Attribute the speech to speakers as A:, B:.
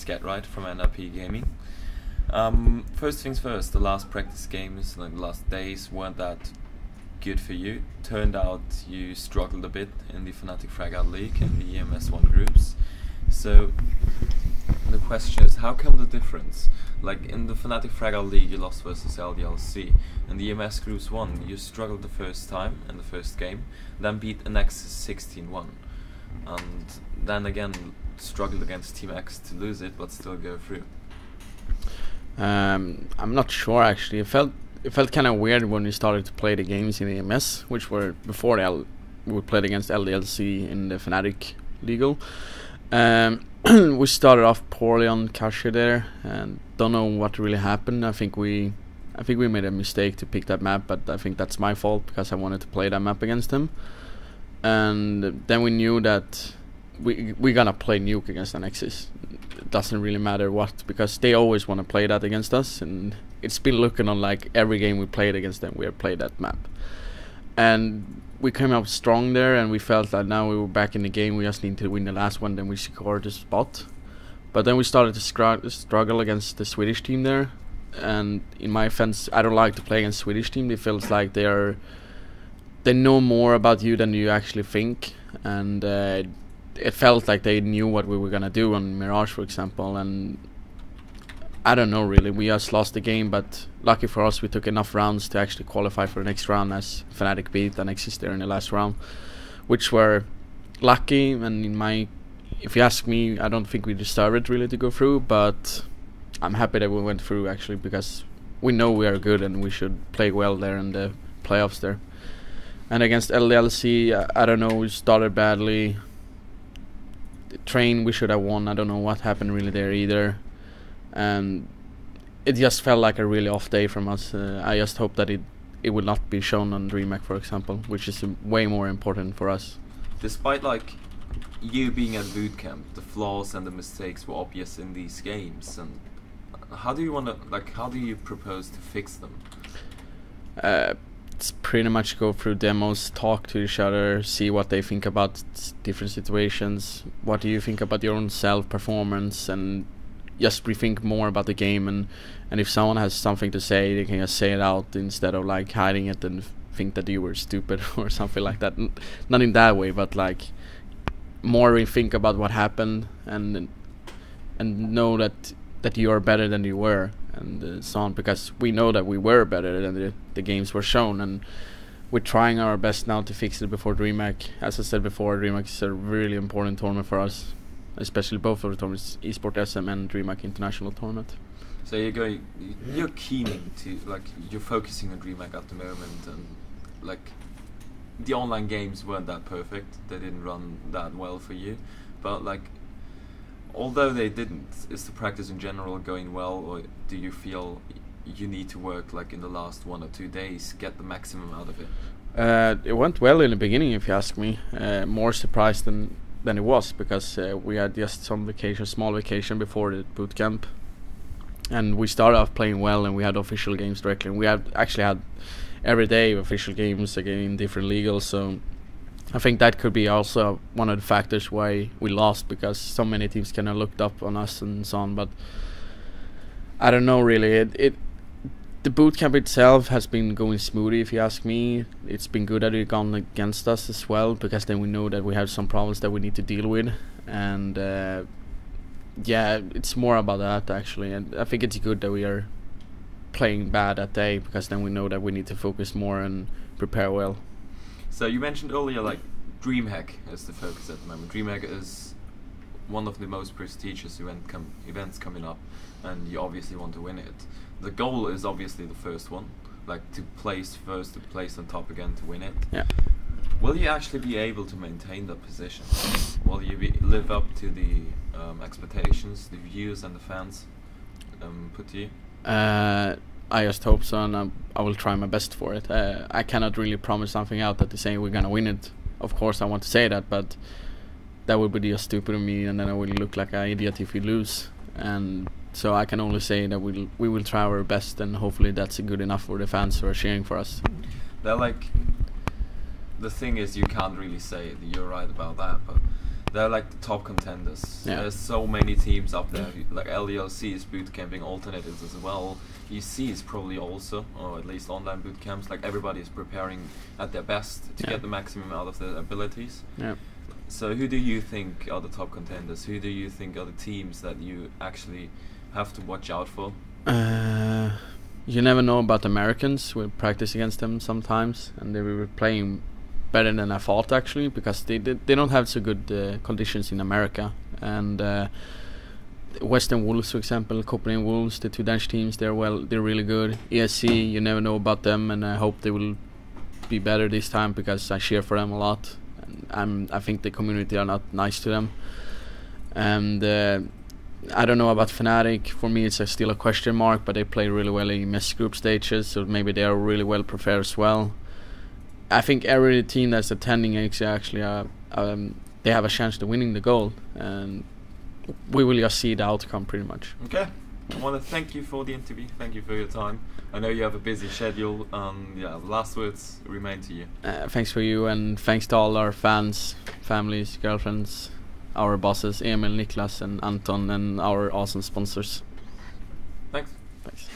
A: Scat right from NiP Gaming. First things first, the last practice games, like the last days, weren't that good for you. Turned out you struggled a bit in the Fnatic Fragile League and the EMS1 groups. So the question is, how come the difference? Like in the Fnatic Fragile League you lost versus LDLC. In the EMS Groups 1 you struggled the first time in the first game, then beat Nexus 16-1. And then again struggled against Team X to lose it but still go through.
B: I'm not sure actually. It felt kind of weird when we started to play the games in EMS, which were before we played against LDLC in the Fnatic League. We started off poorly on Kashi there, and don't know what really happened. I think we made a mistake to pick that map, but I think that's my fault because I wanted to play that map against him. And then we knew that we gonna play Nuke against the Nexus. It doesn't really matter what, because they always want to play that against us, and it's been looking on like every game we played against them, we have played that map. And we came up strong there, and we felt that now we were back in the game, we just need to win the last one, then we scored the spot. But then we started to struggle against the Swedish team there, and in my offense, I don't like to play against Swedish team. It feels like they know more about you than you actually think, and it felt like they knew what we were gonna do on Mirage, for example, and I don't know really, we just lost the game, but lucky for us we took enough rounds to actually qualify for the next round, as Fnatic beat the Nexus there in the last round, which were lucky. And if you ask me, I don't think we deserved it really to go through, but I'm happy that we went through actually, because we know we are good and we should play well there in the playoffs there. And against LDLC, I don't know, we started badly. The train we should have won, I don't know what happened really there either. And it just felt like a really off day from us. I just hope that it will not be shown on DreamHack, for example, which is way more important for us.
A: Despite like you being at boot camp, the flaws and the mistakes were obvious in these games, and how do you propose to fix them?
B: It's pretty much go through demos, talk to each other, see what they think about different situations, what do you think about your own self-performance, and just rethink more about the game. And if someone has something to say, they can just say it out instead of like hiding it and think that you were stupid or something like that. Not in that way, but like more rethink about what happened, and know that you are better than you were, and so on, because we know that we were better than the games were shown, and we're trying our best now to fix it before DreamHack. As I said before, DreamHack is a really important tournament for us, especially both of the tournaments, eSport SM and DreamHack International Tournament.
A: So you're keen to, like, you're focusing on DreamHack at the moment, and like the online games weren't that perfect, they didn't run that well for you, but like although they didn't, is the practice in general going well, or do you feel you need to work like in the last 1 or 2 days, get the maximum out of it?
B: It went well in the beginning, if you ask me. More surprised than it was, because we had just some small vacation before the boot camp, and we started off playing well, and we had official games directly, and we actually had every day official games again in different leagues. So I think that could be also one of the factors why we lost, because so many teams kind of looked up on us and so on. But I don't know really. The boot camp itself has been going smoothly, if you ask me. It's been good that it gone against us as well, because then we know that we have some problems that we need to deal with. And yeah, it's more about that actually. And I think it's good that we are playing bad that day, because then we know that we need to focus more and prepare well.
A: So you mentioned earlier like DreamHack is the focus at the moment. DreamHack is one of the most prestigious events coming up, and you obviously want to win it. The goal is obviously the first one, like to place first, to place on top again to win it.
B: Yeah.
A: Will you actually be able to maintain that position? Will you live up to the expectations the viewers and the fans put to you?
B: I just hope so, and I will try my best for it. I cannot really promise something out that they say we're gonna win it. Of course I want to say that, but that would be just stupid of me, and then I will look like an idiot if we lose. And so I can only say that we will try our best, and hopefully that's good enough for the fans who are cheering for us.
A: They're like, the thing is, you can't really say it, you're right about that, but They're like the top contenders.
B: Yeah.
A: There's so many teams up there. Like LELC is boot camping alternatives as well. EC is probably also, or at least online boot camps. Like everybody is preparing at their best to get the maximum out of their abilities.
B: Yeah.
A: So who do you think are the top contenders? Who do you think are the teams that you actually have to watch out for?
B: You never know about Americans. We practice against them sometimes, and they were playing better than I thought actually, because they don't have so good conditions in America. And Western Wolves, for example, Copenhagen Wolves, the two Danish teams, they're really good. ESC, you never know about them, and I hope they will be better this time because I cheer for them a lot. And I think the community are not nice to them. And I don't know about Fnatic. For me, it's still a question mark, but they play really well in MES group stages, so maybe they are really well prepared as well. I think every team that's attending actually they have a chance to winning the gold, and we will just see the outcome pretty much.
A: Okay, I want to thank you for the interview. Thank you for your time. I know you have a busy schedule. Last words remain to you.
B: Thanks for you, and thanks to all our fans, families, girlfriends, our bosses, Emil, Niklas, and Anton, and our awesome sponsors.
A: Thanks.
B: Thanks.